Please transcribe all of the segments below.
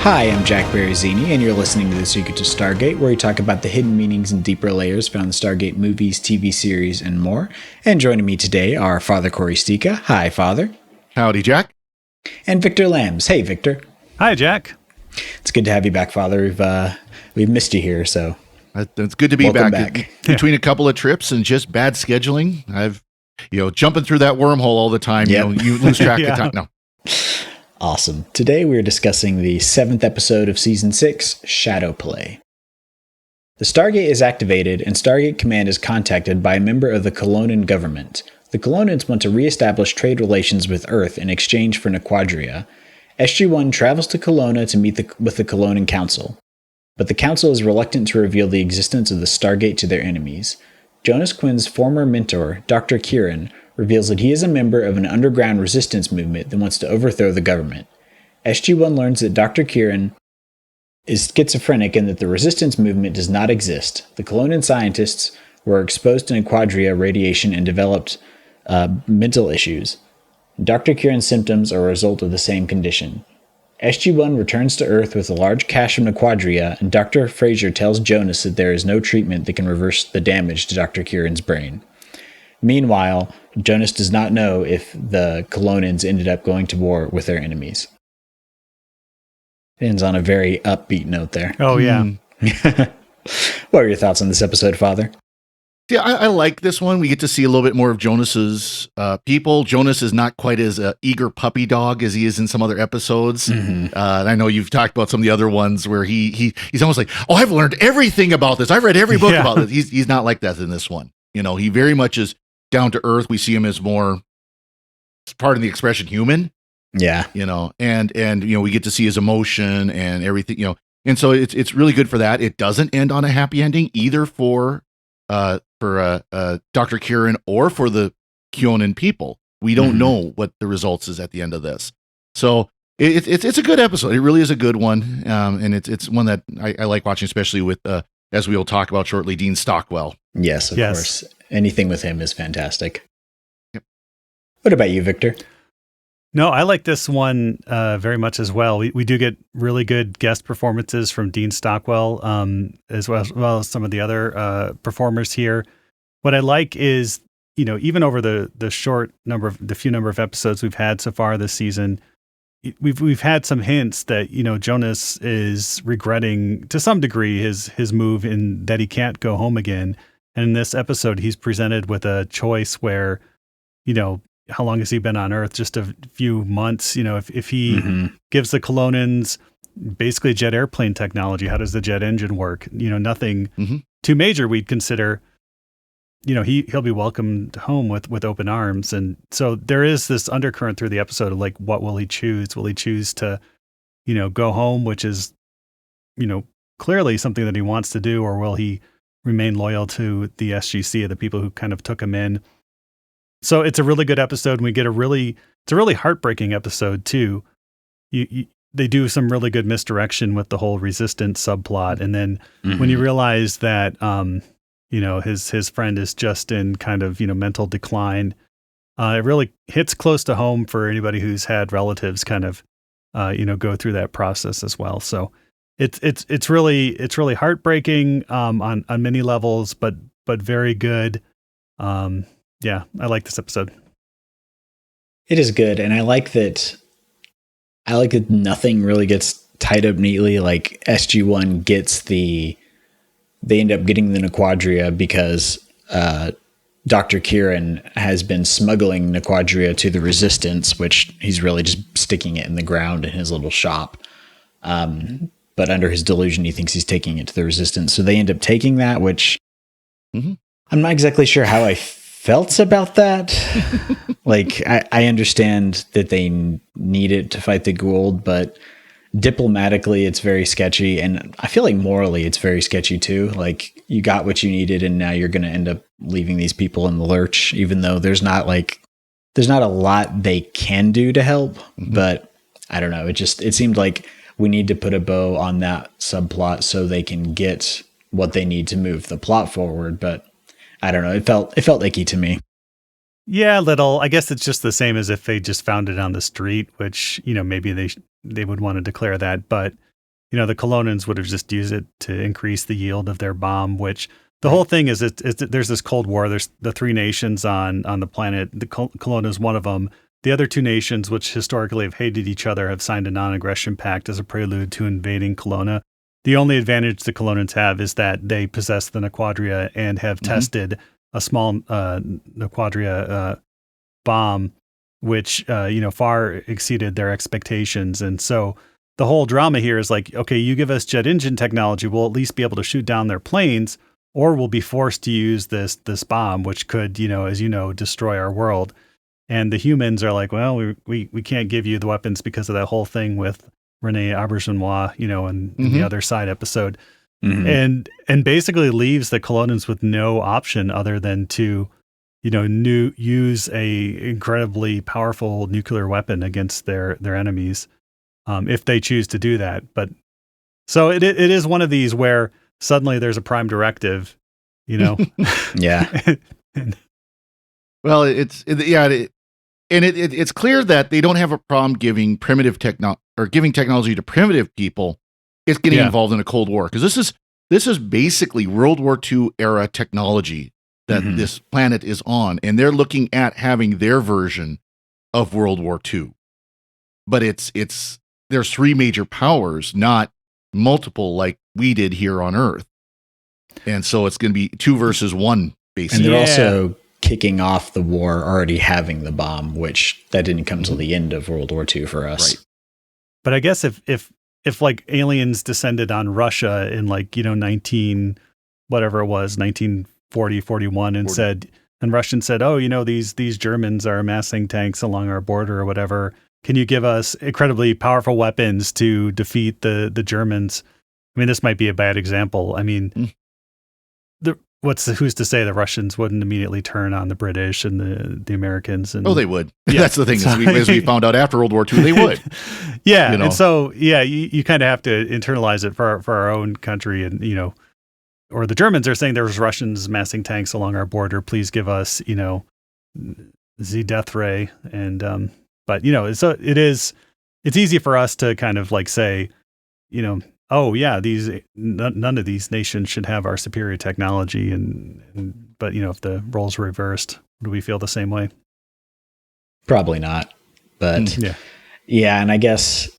Hi, I'm Jack Baruzzini, and you're listening to The Secret to Stargate, where we talk about the hidden meanings and deeper layers found in Stargate movies, TV series, and more. And joining me today are Father Cory Sticha. Hi, Father. Howdy, Jack. And Victor Lambs. Hey, Victor. Hi, Jack. It's good to have you back, Father. We've missed you here, so it's good to be back. Between a couple of trips and just bad scheduling, I've jumping through that wormhole all the time. Yep. You lose track of time. No. Awesome. Today we're discussing the 7th episode of Season 6, Shadow Play. The Stargate is activated, and Stargate Command is contacted by a member of the Colonan government. The Colonans want to re-establish trade relations with Earth in exchange for Nequadria. SG1 travels to Colonna to meet with the Colonan Council. But the Council is reluctant to reveal the existence of the Stargate to their enemies. Jonas Quinn's former mentor, Dr. Kieran, reveals that he is a member of an underground resistance movement that wants to overthrow the government. SG1 learns that Dr. Kieran is schizophrenic and that the resistance movement does not exist. The Colonan scientists were exposed to Nequadria radiation and developed mental issues. Dr. Kieran's symptoms are a result of the same condition. SG1 returns to Earth with a large cache of Nequadria, and Dr. Fraser tells Jonas that there is no treatment that can reverse the damage to Dr. Kieran's brain. Meanwhile, Jonas does not know if the Colonans ended up going to war with their enemies. It ends on a very upbeat note there. Oh, yeah. What are your thoughts on this episode, Father? Yeah, I like this one. We get to see a little bit more of Jonas's people. Jonas is not quite as eager puppy dog as he is in some other episodes. Mm-hmm. And I know you've talked about some of the other ones where he's almost like, oh, I've learned everything about this. I've read every book about this. He's not like that in this one. He very much is down to earth. We see him as more, pardon the expression, human. Yeah. And we get to see his emotion and everything, and so it's really good for that. It doesn't end on a happy ending either for Dr. Kieran or for the Kionan people. We don't know what the results is at the end of this. So it's a good episode. It really is a good one. And it's one that I like watching, especially with, as we will talk about shortly, Dean Stockwell. Yes, of course. Anything with him is fantastic. Yep. What about you, Victor? No, I like this one very much as well. We do get really good guest performances from Dean Stockwell, as well as some of the other performers here. What I like is, even over the few number of episodes we've had so far this season, we've had some hints that Jonas is regretting to some degree his move in that he can't go home again. And in this episode, he's presented with a choice where, how long has he been on Earth? Just a few months. If he gives the Colonans basically jet airplane technology, how does the jet engine work? Nothing too major. We'd consider, he'll be welcomed home with open arms. And so there is this undercurrent through the episode of like, what will he choose? Will he choose to, go home, which is, clearly something that he wants to do, or will he remain loyal to the SGC, the people who kind of took him in? So it's a really good episode, and it's a really heartbreaking episode too. They do some really good misdirection with the whole resistance subplot, and then when you realize that his friend is just in kind of mental decline, it really hits close to home for anybody who's had relatives kind of go through that process as well. So it's really heartbreaking on many levels, but very good. Yeah, I like this episode. It is good, and I like that nothing really gets tied up neatly. Like SG1 they end up getting the Nequadria because Dr. Kieran has been smuggling Nequadria to the Resistance, which he's really just sticking it in the ground in his little shop. But under his delusion, he thinks he's taking it to the Resistance. So they end up taking that, which I'm not exactly sure how I felt about that. Like, I understand that they need it to fight the Goa'uld, but diplomatically, it's very sketchy. And I feel like morally, it's very sketchy too. Like, you got what you needed, and now you're going to end up leaving these people in the lurch, even though there's not a lot they can do to help. But I don't know. It seemed like we need to put a bow on that subplot so they can get what they need to move the plot forward. But I don't know. It felt icky to me. Yeah, little. I guess it's just the same as if they just found it on the street, which, maybe they would want to declare that. But the Colonians would have just used it to increase the yield of their bomb, which the whole thing is there's this Cold War. There's the three nations on the planet. The Kelowna is one of them. The other two nations, which historically have hated each other, have signed a non-aggression pact as a prelude to invading Kelowna. The only advantage the Kelownians have is that they possess the Naquadria and have tested a small Naquadria bomb, which far exceeded their expectations. And so the whole drama here is like, okay, you give us jet engine technology, we'll at least be able to shoot down their planes, or we'll be forced to use this bomb, which could, as destroy our world. And the humans are like, well, we can't give you the weapons because of that whole thing with Rene Auberjonois, in the Other Side episode, and basically leaves the Colonians with no option other than to, use a incredibly powerful nuclear weapon against their enemies, if they choose to do that. But so it is one of these where suddenly there's a prime directive, Yeah. Well, it's clear that they don't have a problem giving giving technology to primitive people. It's getting involved in a Cold War, because this is basically World War II era technology that this planet is on, and they're looking at having their version of World War II. But there's three major powers, not multiple like we did here on Earth, and so it's going to be 2 versus 1 basically. And they're also kicking off the war already having the bomb, which that didn't come till the end of World War II for us. Right. But I guess if like aliens descended on Russia in 1940, 41 and Russians said, oh, these Germans are amassing tanks along our border or whatever. Can you give us incredibly powerful weapons to defeat the Germans? I mean, this might be a bad example. I mean, who's to say the Russians wouldn't immediately turn on the British and the Americans? And they would. Yeah. That's the thing. As we found out after World War II, they would. Yeah. And so, you kind of have to internalize it for our own country. And, or the Germans are saying there's Russians massing tanks along our border. Please give us, the death ray. And, but, so it's easy for us to kind of say, oh yeah, none of these nations should have our superior technology, but if the roles were reversed, do we feel the same way? Probably not, but yeah, and I guess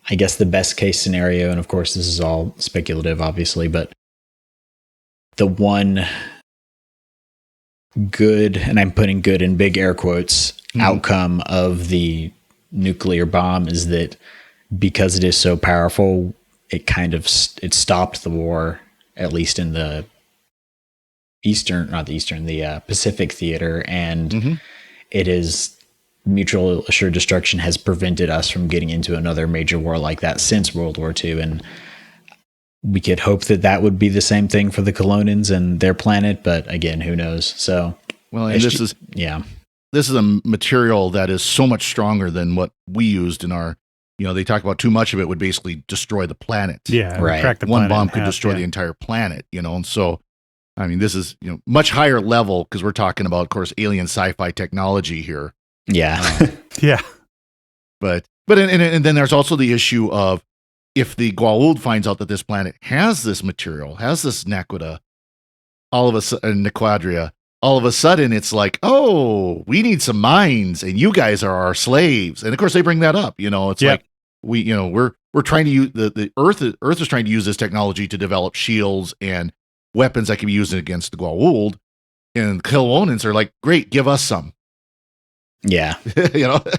the best case scenario, and of course this is all speculative, obviously, but the one good, and I'm putting good in big air quotes, outcome of the nuclear bomb is that, because it is so powerful, it stopped the war, at least in the Pacific theater, and it is mutual assured destruction has prevented us from getting into another major war like that since World War II, and we could hope that would be the same thing for the Colonians and their planet, but again, who knows? So, well, and this is a material that is so much stronger than what we used in our. They talk about too much of it would basically destroy the planet. Yeah, right. Crack the One planet bomb in could half, destroy the entire planet, and so, I mean, this is, much higher level, because we're talking about, of course, alien sci-fi technology here. Yeah. Yeah. But then there's also the issue of, if the Goa'uld finds out that this planet has this material, has this Naquadria, all of a sudden it's like, oh, we need some mines, and you guys are our slaves. And of course they bring that up. It's like we're trying to use the Earth is trying to use this technology to develop shields and weapons that can be used against the Goa'uld. And Kilonans are like, great, give us some. Yeah.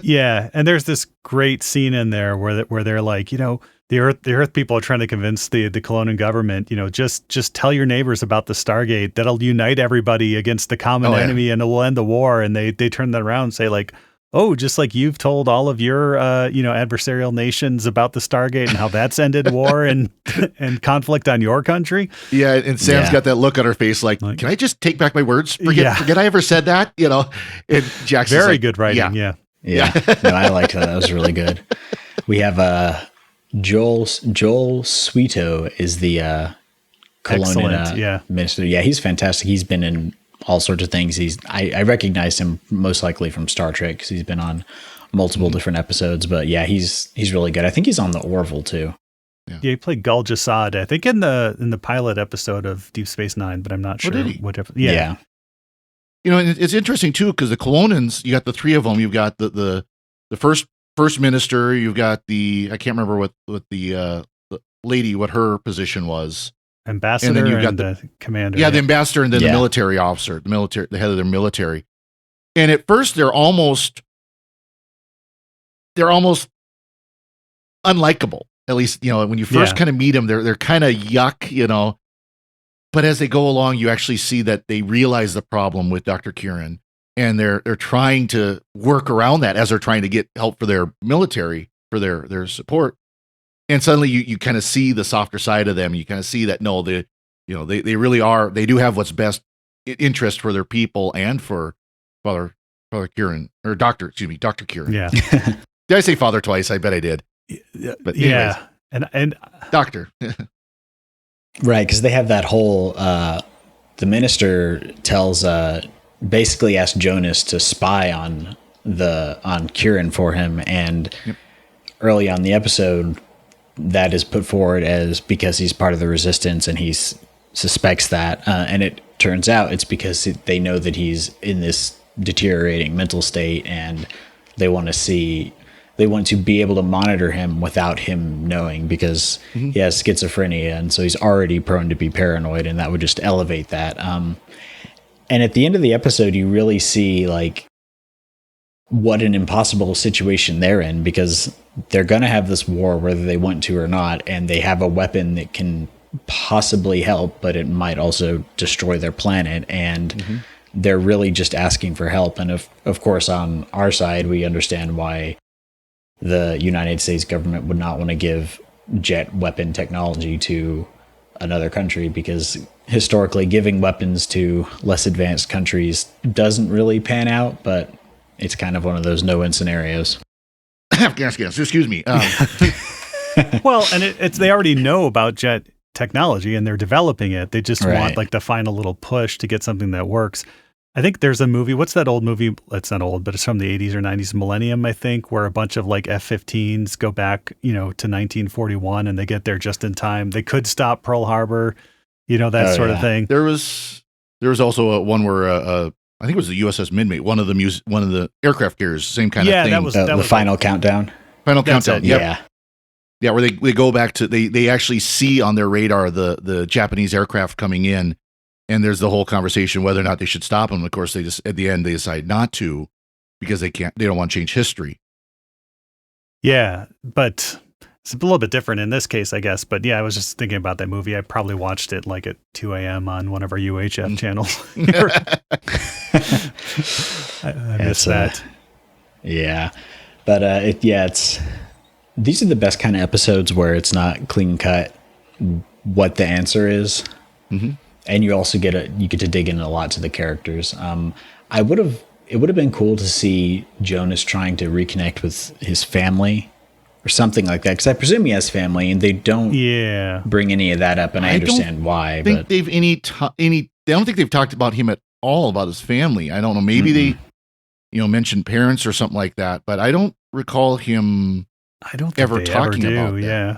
Yeah. And there's this great scene in there where they're like, the Earth people are trying to convince the Kelownan government, just tell your neighbors about the Stargate. That'll unite everybody against the common enemy, and it will end the war. And they turn that around and say like, oh, just like you've told all of your adversarial nations about the Stargate and how that's ended war and conflict on your country. Yeah, and Sam's got that look on her face like, can I just take back my words? Forget I ever said that? And Jackson's very good writing. Yeah. No, I liked that. That was really good. We have Joel Sweeto is the Kelowna minister. Yeah, he's fantastic. He's been in all sorts of things. I recognize him most likely from Star Trek, because he's been on multiple different episodes. But yeah, he's really good. I think he's on the Orville too. Yeah. Yeah, he played Gul Jasad, I think in the pilot episode of Deep Space Nine, but I'm not sure did he? what. Yeah. You know, and it's interesting too because the Colonans, you got the three of them. You've got the first minister. You've got I can't remember what the lady, what her position was. Ambassador and then you've got the commander. Yeah, the ambassador, and then the military officer, the head of their military. And at first, they're almost unlikable. At least, you know, when you first kind of meet them, they're kind of yuck, you know. But as they go along, you actually see that they realize the problem with Dr. Kieran, and they're trying to work around that as they're trying to get help for their military, for their support. And suddenly you kind of see the softer side of them. You kind of see that they really are. They do have what's best interest for their people and for Father Kieran, or Dr. Kieran. Yeah. Did I say Father twice? I bet I did. But anyways, and Doctor. Right, because they have that whole. The minister basically asks Jonas to spy on Kieran for him, and early on in the episode, that is put forward as because he's part of the resistance, and he suspects that, and it turns out it's because they know that he's in this deteriorating mental state, and they want to be able to monitor him without him knowing, because he has schizophrenia, and so he's already prone to be paranoid, and that would just elevate that. And at the end of the episode, you really see like what an impossible situation they're in, because they're going to have this war whether they want to or not, and they have a weapon that can possibly help, but it might also destroy their planet, and they're really just asking for help. And of course, on our side, we understand why the United States government would not want to give jet weapon technology to another country, because historically giving weapons to less advanced countries doesn't really pan out, but it's kind of one of those no-win scenarios. Yes, excuse me. Well, and they already know about jet technology and they're developing it. They just want like the final little push to get something that works. I think there's a movie. What's that old movie? It's not old, but it's from the 80s or 90s, Millennium, I think, where a bunch of like F-15s go back, to 1941, and they get there just in time. They could stop Pearl Harbor, that sort of thing. There was also one where I think it was the USS Midway, one of the aircraft carriers, same kind of thing. That was the final countdown. Final countdown. Yep. Yeah, where they go back to they actually see on their radar the Japanese aircraft coming in. And there's the whole conversation whether or not they should stop them. Of course, they just at the end they decide not to, because they don't want to change history. Yeah, but it's a little bit different in this case, I guess. But yeah, I was just thinking about that movie. I probably watched it like at 2 a.m. on one of our UHF channels. I missed that. Yeah, but these are the best kind of episodes where it's not clean cut what the answer is. Mm-hmm. And you also get to dig in a lot to the characters. It would have been cool to see Jonas trying to reconnect with his family or something like that, because I presume he has family, and they don't bring any of that up, and I understand why. But they've I don't think they've talked about him at all, about his family. I don't know. Maybe they mentioned parents or something like that, but I don't recall him. I don't think ever they talking ever do, about that. Yeah.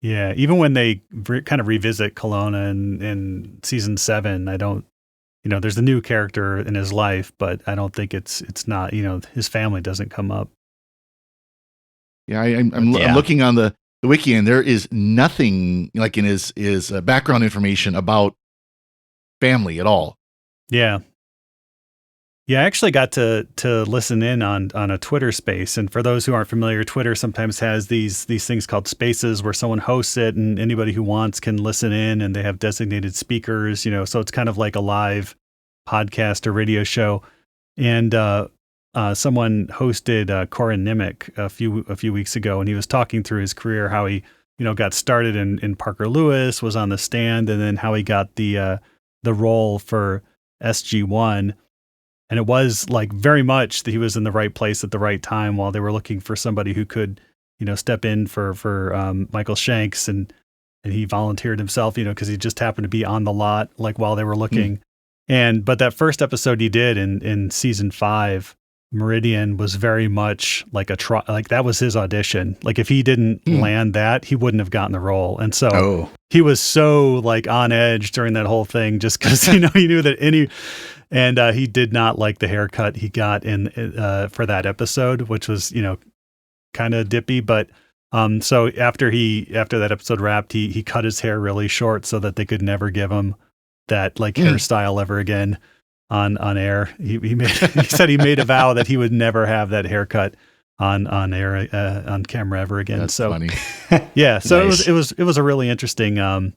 Yeah, even when they kind of revisit Kelowna in season 7, I don't, there's a new character in his life, but I don't think it's not, his family doesn't come up. Yeah, I'm looking on the wiki, and there is nothing like in his background information about family at all. Yeah. Yeah, I actually got to listen in on a Twitter space. And for those who aren't familiar, Twitter sometimes has these things called spaces where someone hosts it, and anybody who wants can listen in, and they have designated speakers, so it's kind of like a live podcast or radio show. And someone hosted Corin Nimick a few weeks ago, and he was talking through his career, how he, got started in Parker Lewis, was on the stand, and then how he got the role for SG1. And it was like very much that he was in the right place at the right time while they were looking for somebody who could, step in for Michael Shanks, and he volunteered himself, because he just happened to be on the lot like while they were looking. But that first episode he did in season 5, Meridian was very much like like that was his audition. Like if he didn't land that, he wouldn't have gotten the role. And so he was so like on edge during that whole thing, just because he knew that he did not like the haircut he got in for that episode, which was kind of dippy. But so after that episode wrapped, he cut his hair really short so that they could never give him that like hairstyle ever again on air. He said he made a vow that he would never have that haircut on air on camera ever again. That's so funny. Yeah, so Nice. it was a really interesting now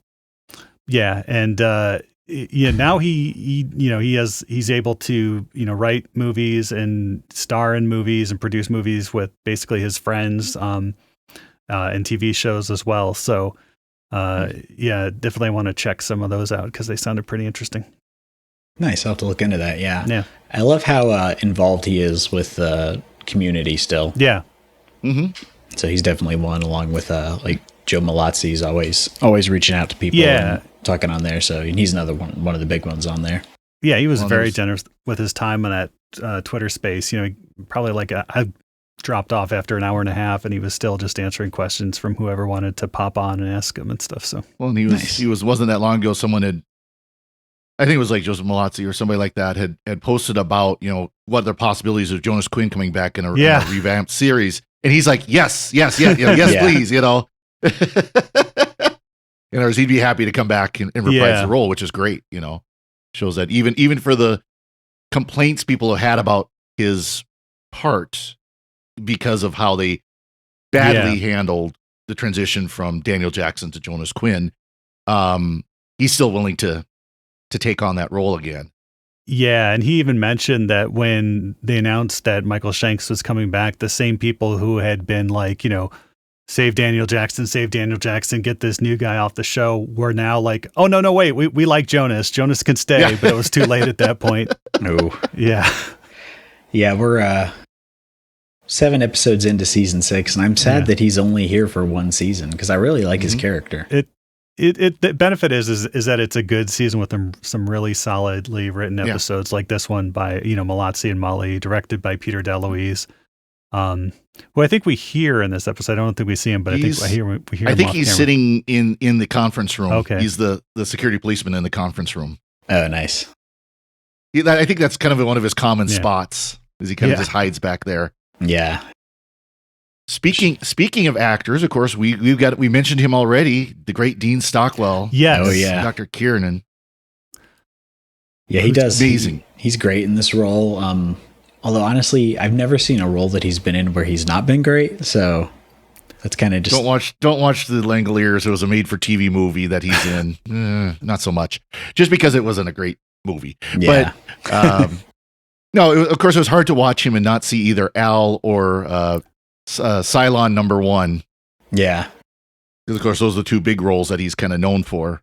he's able to write movies and star in movies and produce movies with basically his friends and TV shows as well. So definitely want to check some of those out because they sounded pretty interesting. Nice. I'll have to look into that. Yeah. Yeah. I love how involved he is with the community still. Yeah. Mm-hmm. So he's definitely one, along with like Joe Malazzi's always reaching out to people and talking on there. So he's another one of the big ones on there. Yeah, he was very generous with his time on that Twitter space. Probably like I dropped off after an hour and a half, and he was still just answering questions from whoever wanted to pop on and ask him and stuff. So and he wasn't that long ago. Someone had, I think it was like Joseph Malazzi or somebody like that had posted about what the possibilities of Jonas Quinn coming back in a revamped series, and he's like, yes, please, he'd be happy to come back and reprise the role, which is great. Shows that even for the complaints people have had about his part because of how they badly handled the transition from Daniel Jackson to Jonas Quinn, he's still willing to take on that role again. Yeah, and he even mentioned that when they announced that Michael Shanks was coming back, the same people who had been like, save Daniel Jackson, get this new guy off the show, were now like, oh, no, wait, we like Jonas. Jonas can stay, but it was too late at that point. Oh. Yeah. Yeah, we're 7 episodes into season 6, and I'm sad that he's only here for one season because I really like his character. The benefit is that it's a good season with some really solidly written episodes like this one by Malazzi and Mully, directed by Peter DeLuise, who I think we hear in this episode. I don't think we see him, but we hear him. I think he's sitting in the conference room. Okay, he's the security policeman in the conference room. Oh, nice. I think that's kind of one of his common spots. Is he kind of just hides back there? Yeah. Speaking of actors, of course, we mentioned him already, the great Dean Stockwell. Yes. Oh yeah. Dr. Kiernan. Yeah, he does. Amazing. He's great in this role. Although honestly, I've never seen a role that he's been in where he's not been great. So that's kind of just don't watch the Langoliers. It was a made-for-TV movie that he's in. Not so much, just because it wasn't a great movie. Yeah. But no, of course, it was hard to watch him and not see either Al or Cylon number 1. Yeah. Because of course, those are the two big roles that he's kind of known for.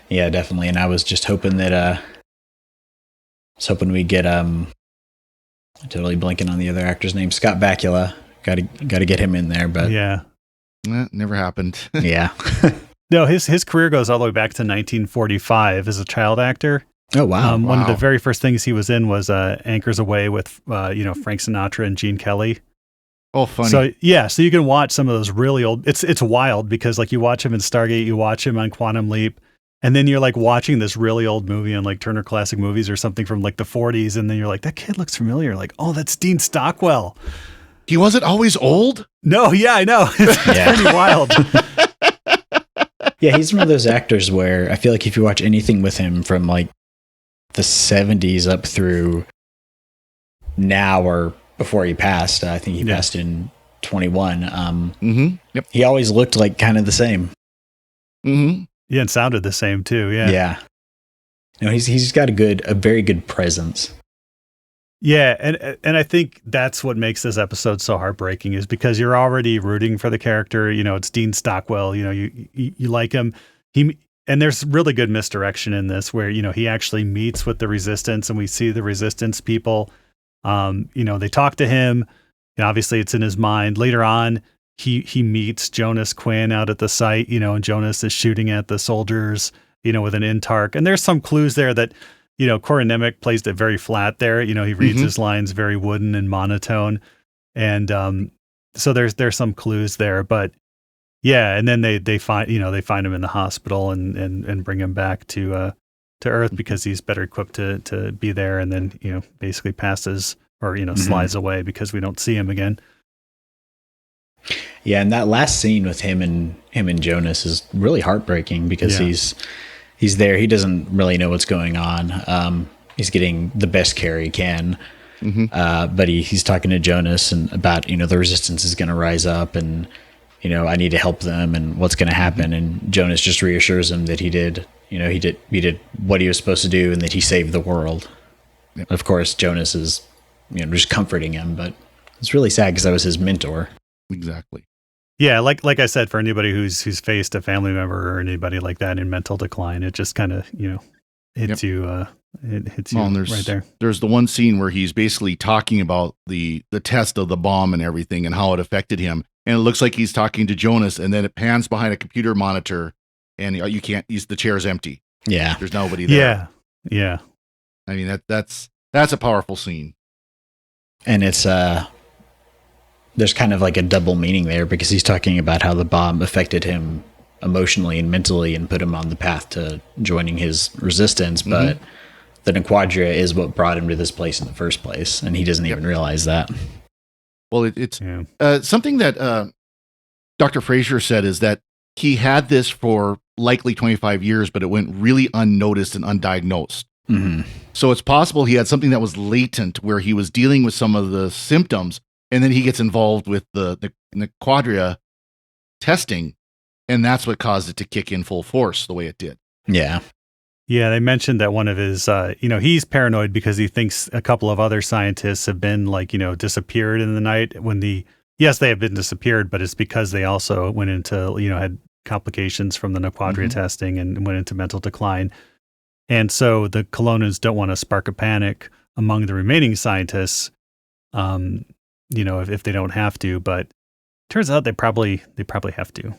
Yeah, definitely. And I was just hoping that we get totally blanking on the other actor's name, Scott Bakula. Got to get him in there, but never happened. Yeah. No, his career goes all the way back to 1945 as a child actor. Oh wow! One of the very first things he was in was Anchors Away with Frank Sinatra and Gene Kelly. Oh, funny. So you can watch some of those really old. It's wild because like you watch him in Stargate, you watch him on Quantum Leap, and then you're like watching this really old movie on like Turner Classic Movies or something from like the 40s, and then you're like, that kid looks familiar. Like, oh, that's Dean Stockwell. He wasn't always old? No, yeah, I know. It's pretty wild. Yeah, he's one of those actors where I feel like if you watch anything with him from like the 70s up through now or before he passed, I think he passed in 21. Yep. He always looked like kind of the same. Mm-hmm. Yeah, and sounded the same too. Yeah. Yeah. No, he's got a very good presence. Yeah, and I think that's what makes this episode so heartbreaking is because you're already rooting for the character. It's Dean Stockwell. You like him. And there's really good misdirection in this where he actually meets with the Resistance, and we see the Resistance people. They talk to him. And obviously, it's in his mind. Later on, he meets Jonas Quinn out at the site. And Jonas is shooting at the soldiers. With an Intark, and there's some clues there that. Cory Nemec plays it very flat there. He reads Mhm. his lines very wooden and monotone. And so there's some clues there, but yeah, and then they find him in the hospital and bring him back to Earth because he's better equipped to be there, and then basically passes or slides away because we don't see him again. Yeah, and that last scene with him and Jonas is really heartbreaking because he's there. He doesn't really know what's going on. He's getting the best care he can, but he's talking to Jonas and about the resistance is going to rise up, and I need to help them, and what's going to happen. And Jonas just reassures him that he did what he was supposed to do, and that he saved the world. Yep. Of course, Jonas is just comforting him, but it's really sad because that was his mentor. Exactly. Yeah, like I said, for anybody who's faced a family member or anybody like that in mental decline, it just kind of hits you. It hits you right there. There's the one scene where he's basically talking about the test of the bomb and everything and how it affected him, and it looks like he's talking to Jonas, and then it pans behind a computer monitor, and you can't. The chair's empty. Yeah, there's nobody there. Yeah. I mean that's a powerful scene, and it's there's kind of like a double meaning there because he's talking about how the bomb affected him emotionally and mentally and put him on the path to joining his resistance. But the Nequadria is what brought him to this place in the first place, and he doesn't even realize that. Well, it's something that Dr. Fraser said is that he had this for likely 25 years, but it went really unnoticed and undiagnosed. So it's possible he had something that was latent where he was dealing with some of the symptoms, and then he gets involved with the Nequadria testing, and that's what caused it to kick in full force the way it did. Yeah. Yeah, they mentioned that one of his, he's paranoid because he thinks a couple of other scientists have been disappeared in the night yes, they have been disappeared, but it's because they also went into, had complications from the Nequadria testing and went into mental decline. And so the Colonans don't want to spark a panic among the remaining scientists, if they don't have to, but turns out they probably have to.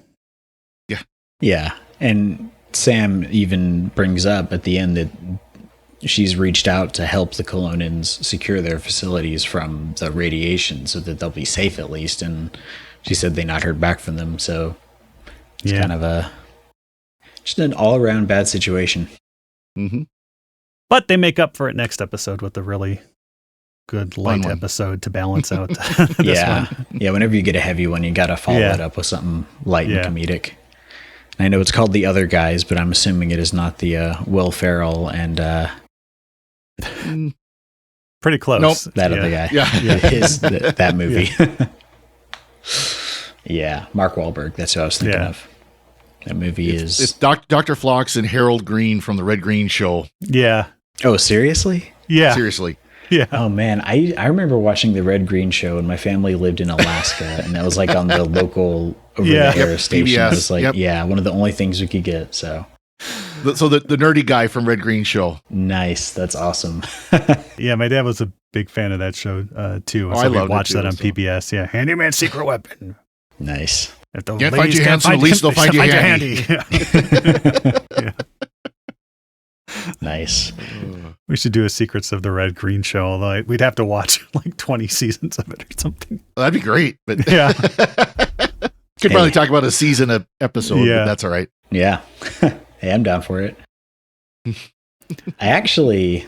Yeah. Yeah. And Sam even brings up at the end that she's reached out to help the Colonans secure their facilities from the radiation so that they'll be safe at least. And she said they not heard back from them. So it's kind of just an all around bad situation. But they make up for it next episode with a really good light episode to balance out this one. Yeah. Whenever you get a heavy one, you got to follow it up with something light and comedic. I know it's called The Other Guys, but I'm assuming it is not the Will Ferrell and pretty close. Nope, that other guy. Yeah, that movie. Yeah, Mark Wahlberg. That's who I was thinking of. That movie it's Dr. Phlox and Harold Green from the Red Green Show. Yeah. Oh, seriously? Yeah. Seriously. Yeah. Oh man, I remember watching the Red Green Show, and my family lived in Alaska, and that was like on the local over the air station. PBS. It was like one of the only things we could get. So the nerdy guy from Red Green Show. Nice, that's awesome. Yeah, my dad was a big fan of that show too. Oh, so I we watched that on so. PBS. Yeah, Handyman's Secret Weapon. Nice. If the Can't find your hands, at least they'll find you handy. Yeah. Nice. We should do a Secrets of the Red Green Show, although we'd have to watch like 20 seasons of it or something. That'd be great, but yeah. Could probably talk about a season episode, but that's all right. Yeah. Hey, I'm down for it. I actually,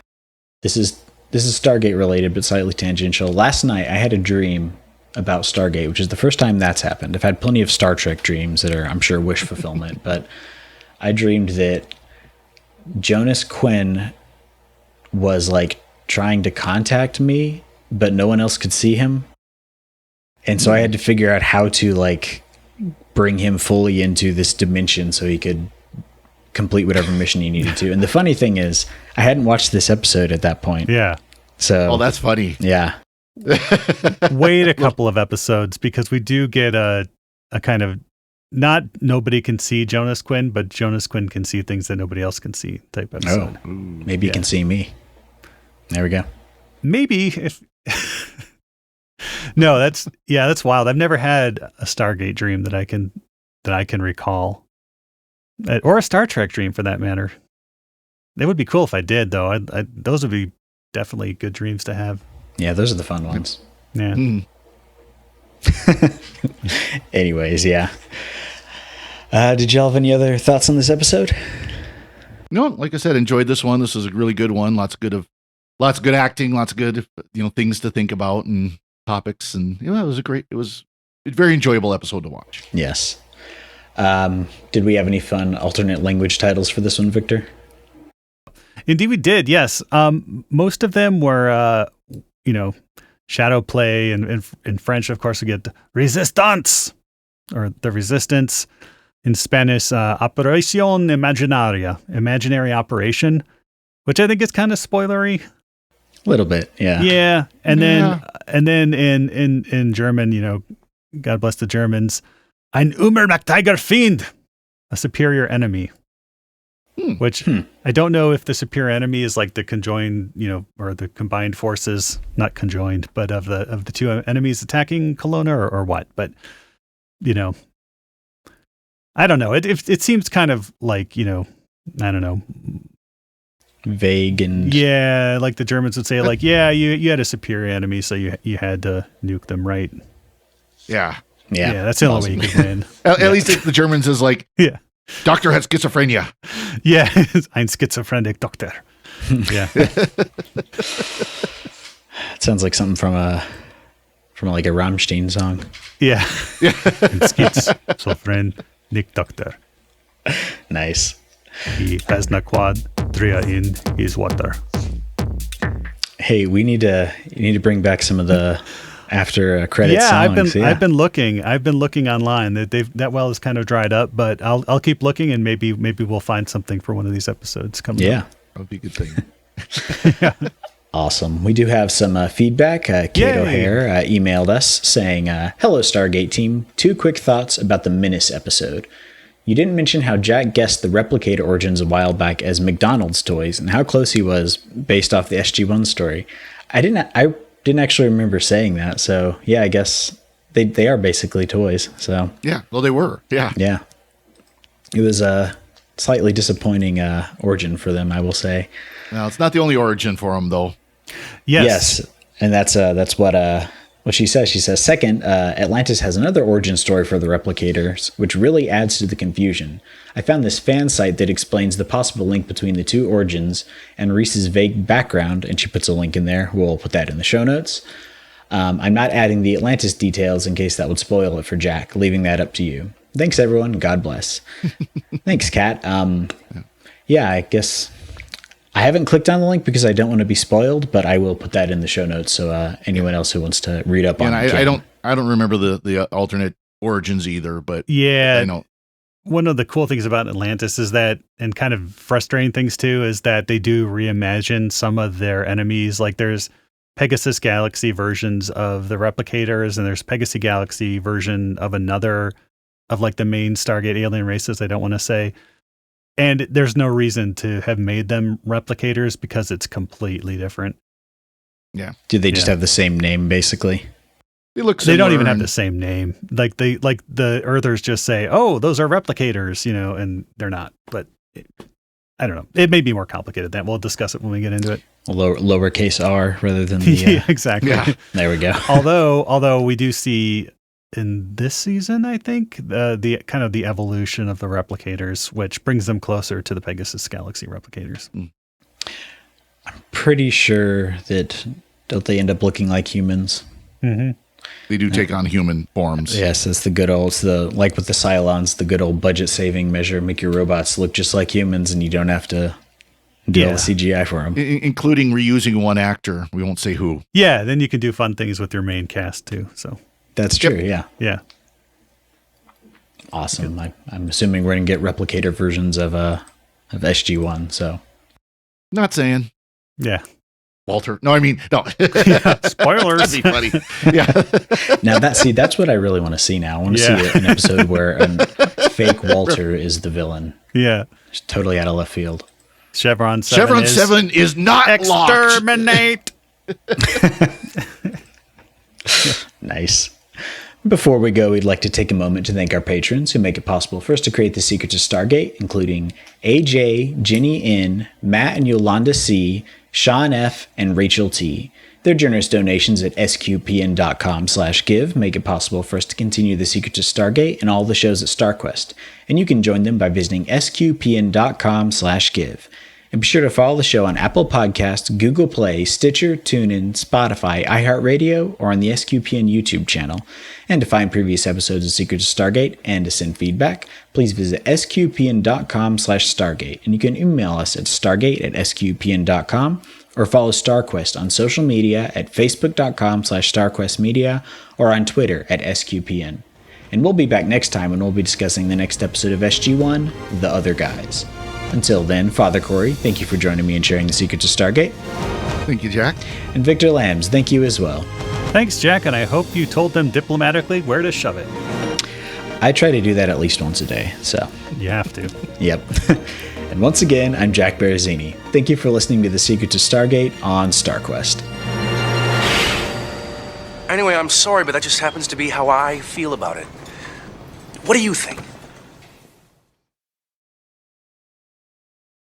this is Stargate related, but slightly tangential. Last night I had a dream about Stargate, which is the first time that's happened. I've had plenty of Star Trek dreams that are, I'm sure, wish fulfillment, but I dreamed that Jonas Quinn was like trying to contact me, but no one else could see him. And so I had to figure out how to like bring him fully into this dimension so he could complete whatever mission he needed to. And the funny thing is, I hadn't watched this episode at that point. Yeah. So that's funny. Yeah. Wait a couple of episodes because we do get a kind of not nobody can see Jonas Quinn, but Jonas Quinn can see things that nobody else can see type episode. Oh, maybe you can see me. There we go. Maybe if no, that's wild. I've never had a Stargate dream that I can recall, or a Star Trek dream for that matter. They would be cool if I did, though. Those would be definitely good dreams to have. Yeah, those are the fun ones. Yeah. Anyways, yeah. Did y'all have any other thoughts on this episode? No, like I said, enjoyed this one. This was a really good one. Lots of good acting, lots of good, things to think about and topics. And it was a very enjoyable episode to watch. Yes. Did we have any fun alternate language titles for this one, Victor? Indeed, we did. Yes. Most of them were, shadow play, and in French, of course, we get resistance, or the resistance. In Spanish, operación imaginaria, imaginary operation, which I think is kind of spoilery. A little bit, yeah. Yeah, and then in German, God bless the Germans, ein Übermächtiger Feind, a superior enemy. Which I don't know if the superior enemy is like the conjoined, or the combined forces, not conjoined, but of the two enemies attacking Kelowna or what. But I don't know. It seems kind of like, I don't know, vague and like the Germans would say, like, you had a superior enemy, so you had to nuke them, right? Yeah. That's the only way you could win. At least the Germans is like, doctor has schizophrenia. Yeah, ein schizophrenic doctor. Yeah. It sounds like something from like a Rammstein song. Yeah. Ein schizophrenic doctor. Nice. He has na quad tria in his water. Hey, you need to bring back some of the after credit songs. I've been looking online. That well is kind of dried up, but I'll keep looking, and maybe we'll find something for one of these episodes coming up. That would be a good thing. Awesome. We do have some feedback. Kate O'Hare emailed us saying, hello, Stargate team. 2 quick thoughts about the Menace episode. You didn't mention how Jack guessed the replicator origins a while back as McDonald's toys and how close he was based off the SG1 story. I didn't actually remember saying that. So, yeah, I guess they are basically toys. So yeah, well, they were. Yeah. Yeah. It was a slightly disappointing origin for them, I will say. No, it's not the only origin for them, though. Yes. And that's what she says. She says, second, Atlantis has another origin story for the replicators, which really adds to the confusion. I found this fan site that explains the possible link between the 2 origins and Reese's vague background, and she puts a link in there. We'll put that in the show notes. I'm not adding the Atlantis details in case that would spoil it for Jack, leaving that up to you. Thanks, everyone. God bless. Thanks, Kat. Yeah, I guess I haven't clicked on the link because I don't want to be spoiled, but I will put that in the show notes so anyone else who wants to read up on it. And I don't remember the alternate origins either, but I know. One of the cool things about Atlantis is that, and kind of frustrating things too, is that they do reimagine some of their enemies. Like there's Pegasus Galaxy versions of the replicators, and there's Pegasus Galaxy version of another of like the main Stargate alien races. I don't want to say. And there's no reason to have made them replicators because it's completely different. Yeah. Do they just have the same name, basically? They don't even have the same name. Like the Earthers just say, "Oh, those are replicators," and they're not. But I don't know. It may be more complicated than that. We'll discuss it when we get into it. Lowercase r rather than the. Yeah, exactly. Yeah. There we go. Although we do see in this season, I think the kind of the evolution of the replicators, which brings them closer to the Pegasus Galaxy replicators. I'm pretty sure that don't they end up looking like humans? Mm-hmm. They do take on human forms. Yes, it's the good old, like with the Cylons, the good old budget saving measure, make your robots look just like humans and you don't have to do all the CGI for them. Including reusing one actor. We won't say who. Yeah, then you can do fun things with your main cast too. So that's true, yeah. Yeah. Awesome. I'm assuming we're going to get replicator versions of SG1, so. Not saying. Yeah. Walter. No, I mean, no. Yeah, spoilers. That'd be funny. Yeah. Now that's what I really want to see now. I want to see an episode where a fake Walter is the villain. Yeah. Just totally out of left field. Chevron 7 Chevron 7 is not exterminate. Nice. Before we go, we'd like to take a moment to thank our patrons who make it possible for us to create the Secrets of Stargate, including AJ, Ginny N, Matt and Yolanda C, Sean F, and Rachel T. Their generous donations at sqpn.com/give make it possible for us to continue the Secrets of Stargate and all the shows at StarQuest, and you can join them by visiting sqpn.com/give. And be sure to follow the show on Apple Podcasts, Google Play, Stitcher, TuneIn, Spotify, iHeartRadio, or on the SQPN YouTube channel. And to find previous episodes of Secrets of Stargate and to send feedback, please visit sqpn.com/Stargate. And you can email us at stargate@sqpn.com or follow StarQuest on social media at facebook.com/StarQuestMedia or on Twitter at SQPN. And we'll be back next time when we'll be discussing the next episode of SG1, The Other Guys. Until then, Father Cory, thank you for joining me and sharing the Secrets of Stargate. Thank you, Jack. And Victor Lambs, thank you as well. Thanks, Jack, and I hope you told them diplomatically where to shove it. I try to do that at least once a day, so. You have to. Yep. And once again, I'm Jack Baruzzini. Thank you for listening to the Secrets of Stargate on StarQuest. Anyway, I'm sorry, but that just happens to be how I feel about it. What do you think?